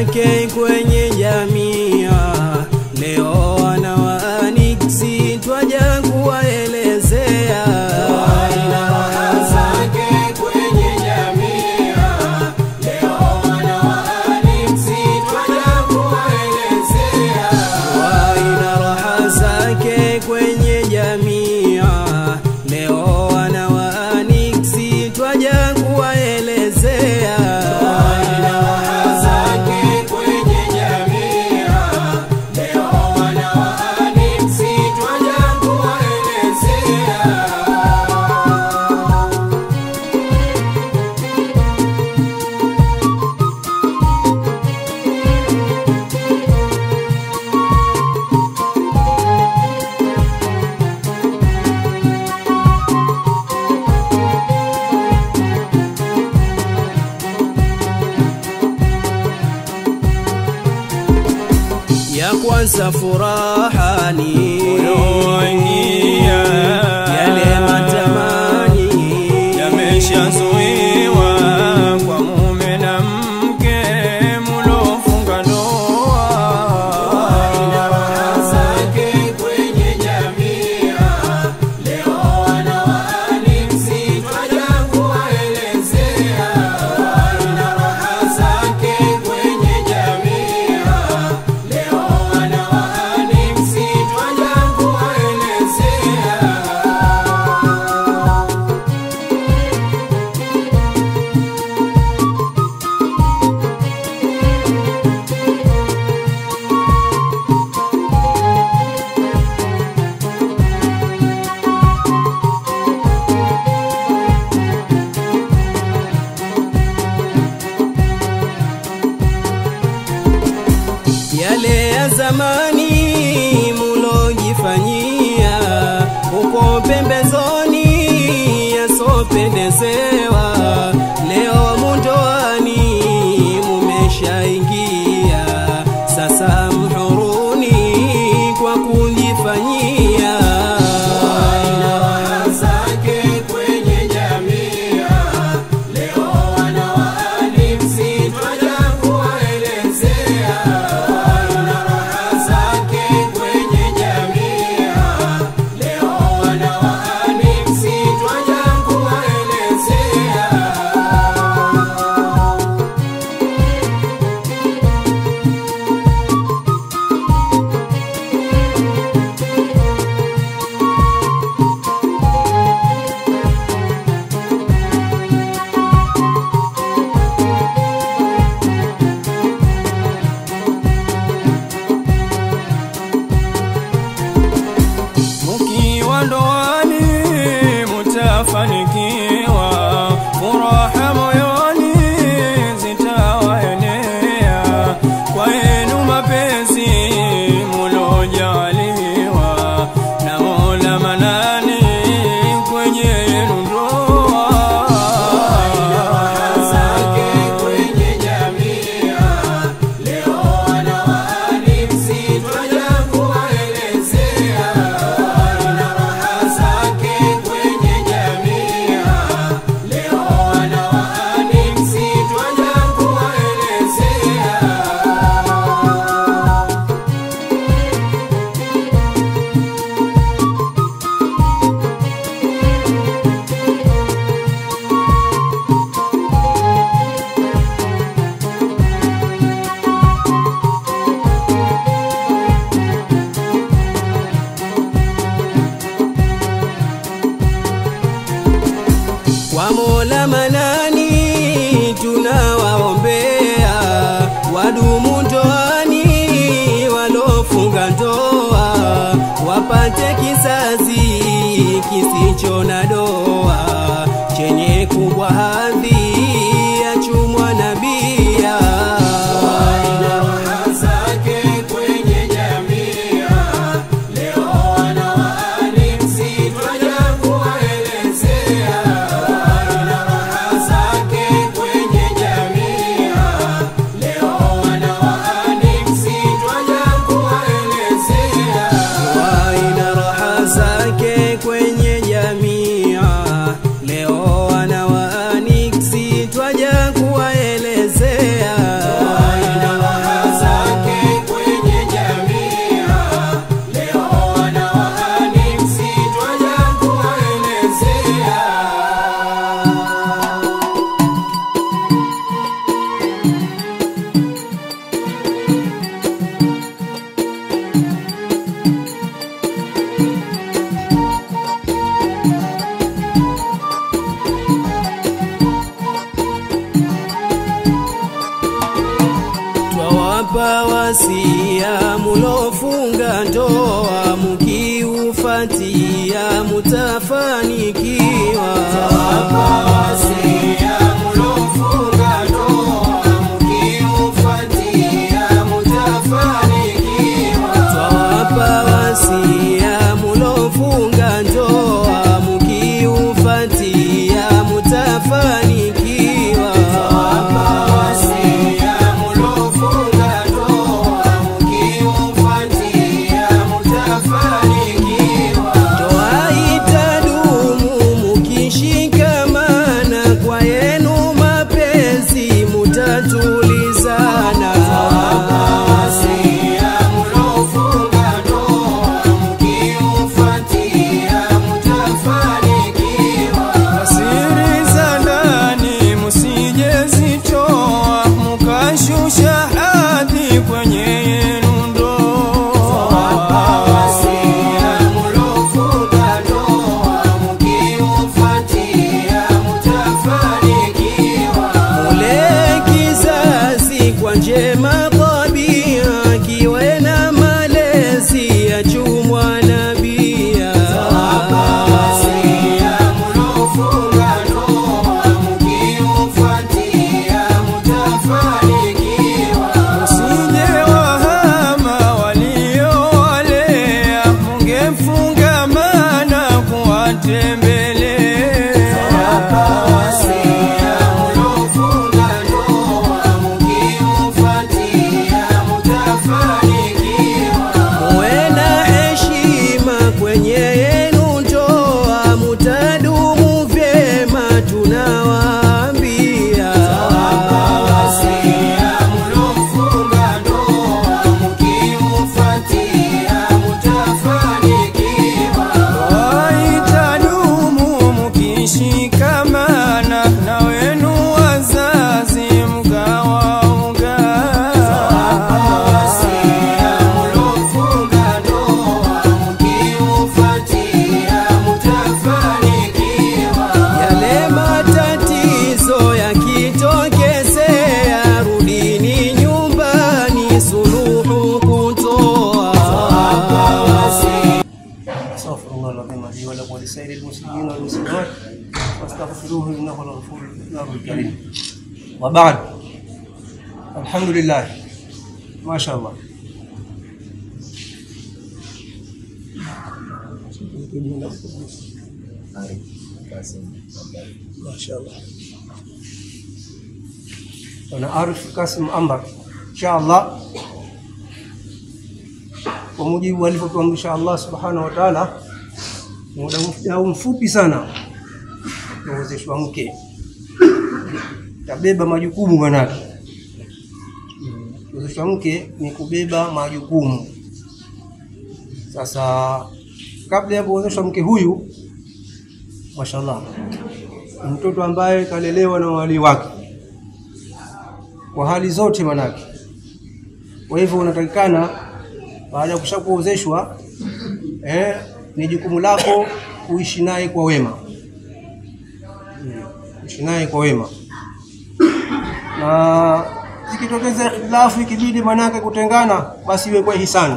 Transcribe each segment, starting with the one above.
zake kwenye jamii. Leo wana wa Aniksi twaja kuwaelezea. Ina raha zake kwenye jamii. Leo wana wa Aniksi twaja kuwaelezea. Ina raha zake kwenye jamii. Leo wana wa Aniksi twaja kuwaelezea. Ina raha zake kwenye jamii. Leo wana wa Aniksi twaja kuwaelezea. Ya kwanza furahani Uloingia yale matamani yameshazuiwa kwa mume na mke mulofunga ndoa. Ina raha zake kwenye jamii. Leo wana wa Aniksi twaja kuwaelezea. Ina raha zake kwenye jamii. Leo wana wa Aniksi twaja kuwaelezea. yale ya zamani mulojifanyia huko pembezoni yasopendezewa. Leo mundoani mumeshaingia, sasa mhuruni kwa kujifanyia. Ina raha zake kwenye jamii. Leo wana wa Aniksi twaja kuwaelezea. Ina raha zake kwenye jamii. Leo wana wa Aniksi twaja kuwaelezea. Mukiwa ndoani mutafanikiwa, furaha moyoni zitawaenea. Kwenu mapenzi mulojaliwa na Mola Manani kwenye yenu ndoa. Ina raha zake kwenye jamii. Leo wana wa Aniksi twaja kuwaelezea. Ina raha zake kwenye jamii. Leo wana wa Aniksi twaja kuwaelezea. Kwa Mola Manani tunawaombea, wadumu ndoani walofunga ndoa, wapate kizazi kisicho na doa, chenye kubwa hadhi ya chumwa na bia. Ina raha zake kwenye jamii. Leo wana wa Aniksi twaja kuwaelezea. Ina raha zake kwenye jamii. Leo wana wa Aniksi twaja kuwaelezea. Ina raha zake kwenye jamii. Leo wana wa Aniksi twaja kuwaelezea. Ina raha wasia mulofunga ndoa mukiufatia mutafanikiwa. Twawapa wasia mulofunga ndoa mukiufatia mutafanikiwa. Twawapa wasia mulofunga ndoa mukiufatia mutafanikiwa. Twawapa wasia mulofunga ndoa mukiufatia mutafanikiwa. Ndoa itadumu mukishikamana, kwa yenu mapenzi mutatulizana. Twawapa wasia mulofunga ndoa mukiufatia mutafanikiwa. Siri za ndani musijezitoa mukashusha hadhi kwenye yenu ndoa. Twawapa wasia mulofunga ndoa mukiufatia mutafanikiwa. Mule kizazi kwa njema tabia, kiwe na malezi ya chumwa na bia. Twawapa wasia mulofunga ndoa mukiufatia mutafanikiwa. Msije wahama waliowalea, mungefungamana kuwatembelea. Twawapa wasia mulofunga ndoa mukiufatia mutafanikiwa. Muwe na heshima kwenye yenu ndoa, mutadumu vyema tunawaambia. Twawapa wasia mulofunga ndoa mukiufatia mutafanikiwa. Itadumu mukishikamana, na wenu wazazi mkawaunga. Twawapa wasia mulofunga ndoa mukiufatia mutafanikiwa. Yale matatizo yakitokezea, rudini nyumbani suluhu kutoa. Twawapa wasia استغفر الله العظيم لي ولكم ولسائر المسلمين والمسلمات واستغفروه انه هو الغفور الكريم. وبعد، الحمد لله ما شاء الله. ما شاء الله. أنا أعرف قاسم أمبر إن شاء الله، kwa mujibu alivyotuamrisha Allah subhanahu wa ta'ala, muda mfupi sana kuozeshwa mke tabeba majukumu manake. Kuozeshwa mke ni kubeba majukumu. Sasa kabla ya kuozeshwa mke huyu, mashallah, mtoto ambaye kalelewa na wali wake kwa hali zote manake. Kwa hivyo unatakikana baada ya kushakuozeshwa ni jukumu lako kuishi naye kwa wema. Kuishi naye kwa wema. Na ikitokeza ikhtilafu ikibidi manake kutengana, basi iwe kwa hisani.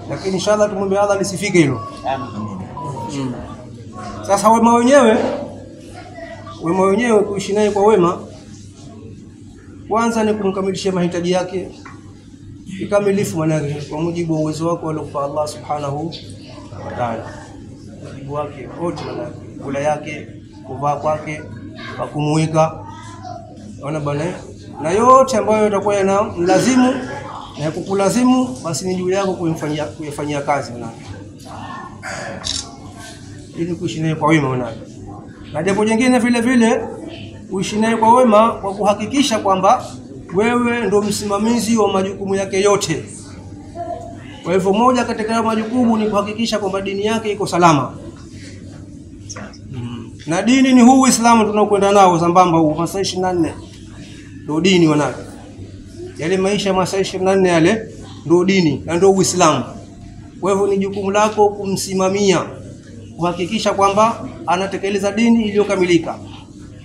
Lakini inshallah tumwombe Allah lisifike hilo. Sasa wema wenyewe kuishi naye kwa wema, kwanza ni kumkamilishia mahitaji yake kikamilifu manake kwa mujibu wa uwezo wako aliokupa Allah subhanahu wa ta'ala. Wajibu wake wote manake, kula yake, kuvaa kwake, kumuweka, ona bwana, na yote ambayo yatakuwa yanamlazimu na kukulazimu, basi ni juu yako kuyafanyia kazi manake, ili kuishi naye kwa wema manake. Na jambo jingine vile vile uishi naye kwa wema kwa kuhakikisha kwamba wewe ndo msimamizi wa majukumu yake yote. Kwa hivyo moja katika majukumu ni kuhakikisha kwamba dini yake iko salama. Na dini ni huu Uislamu tunaokwenda nao sambamba, huu masaa 24 ndio dini wanake. Yale maisha masaa 24 yale ndio dini na ndio Uislamu. Kwa hivyo ni jukumu lako kumsimamia, kuhakikisha kwamba anatekeleza dini iliyokamilika.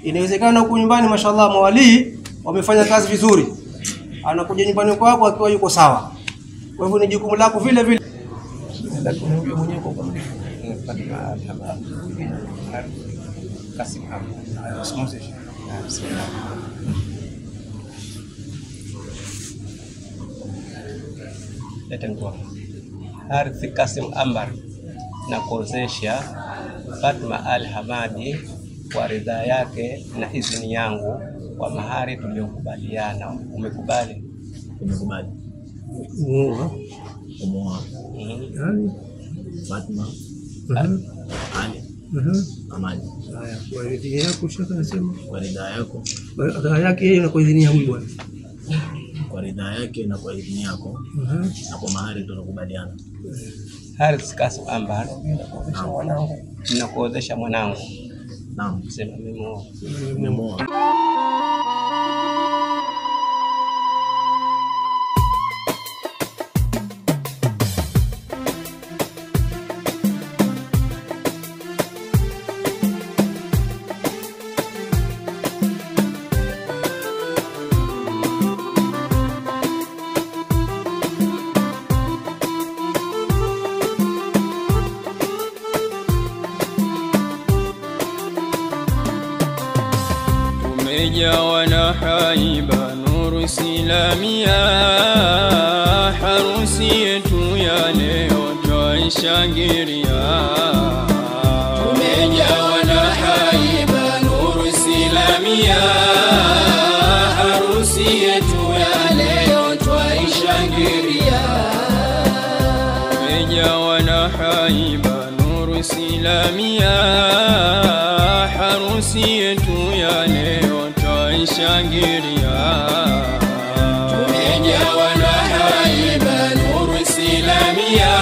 Inawezekana huko nyumbani mashallah mawali wamefanya kazi vizuri, anakuja nyumbani kwako akiwa yuko sawa. Kwa hivyo ni jukumu lako vile vile. Lakini unajua mwenyewe kwa kweli Kasim Ambar. Harith Kasim Ambar na kuozesha Fatma Al-Hamadi kwa ridhaa yake na idhini yangu kwa mahari tuliyokubaliana. Umekubali? Umekubali. Umoa. Fatma. Ali. Amani. Haya, kwa idhini yako shaka nasema. Kwa ridhaa yako. Ridhaa yake yeye na kwa idhini ya huyu bwana. Kwa ridhaa yake na kwa idhini yako. Na kwa mahari tunakubaliana. Harith Kasim Ambar na kuozesha mwanangu. Naam. Sema Nimeoa. Tumejawa na haiba nuru Islamia, harusi yetu ya leo twaishangilia. Tumejawa na haiba nuru Islamia, harusi yetu ya leo twaishangilia. Tumejawa na haiba nuru Islamia, harusi yetu ya leo twaishangilia. Tumejawa na haiba nuru Islamia,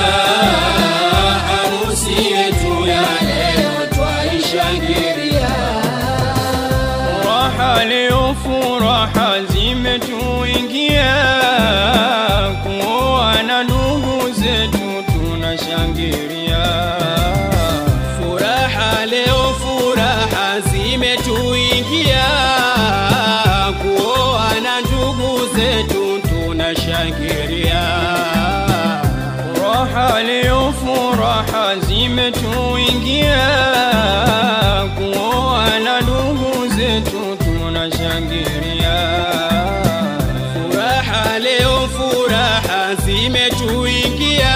harusi yetu ya leo twaishangilia. Furaha leo, furaha zimetuingia, kuoa na ndugu zetu tunashangilia. Furaha leo, furaha zimetuingia, kuoa na ndugu zetu tunashangilia. Furaha leo, furaha zimetuingia, kuoa na ndugu zetu tunashangilia. Furaha leo, furaha zimetuingia,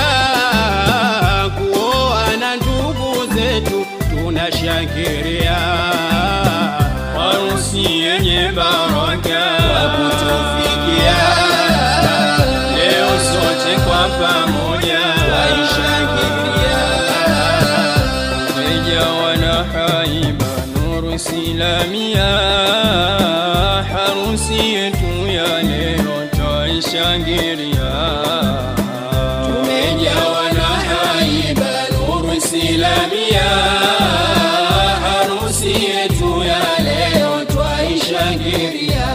kuoa na ndugu zetu tunashangilia. Harusi yenye baraka wa kutufikia, leo sote kwa pamoja twaishangilia. Tumejawa na haiba nuru Islamia, harusi yetu ya leo twaishangilia. Tumejawa na haiba nuru Islamia, harusi yetu ya leo twaishangilia.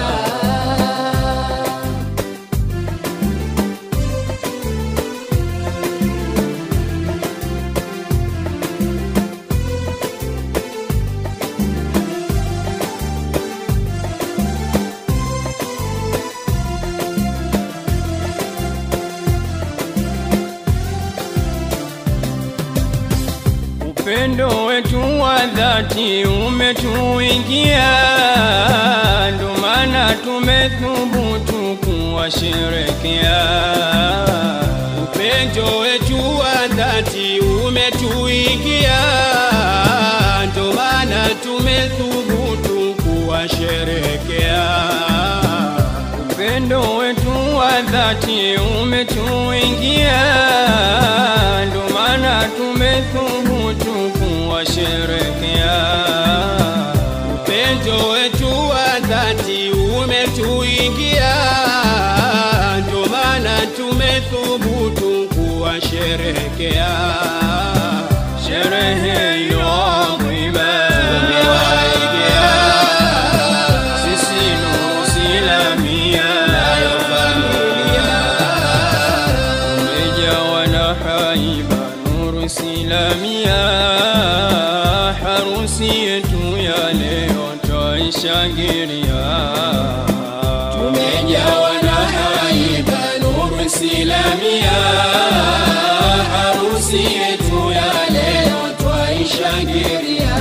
Upendo wetu wa dhati umetuingia, ndo maana tumethubutu kuwasherekea. Upendo wetu wa dhati umetuingia, ndo maana tumethubutu kuwasherekea. Upendo wetu wa dhati umetuingia, ndo maana tumethubutu kuwasherekea. Upendo wetu wa dhati umetuingia, ndo maana tumethubutu kuwasherekea. Sherehe hiyo adhima tumewaigia, sisi nuru Islamia nayo familia. Tumejawa na haiba nuru Islamia, harusi yetu ya leo twaishangilia. Tumejawa na silamia, harusi yetu ya leo twaishangilia.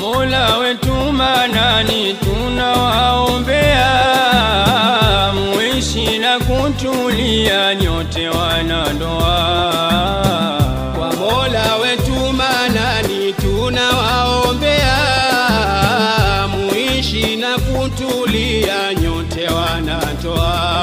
Mola wetu manani tunawaombea, muishi na kutulia nyote wanandoa. Kwa Mola wetu manani tunawaombea, muishi na kutulia nyote wanandoa.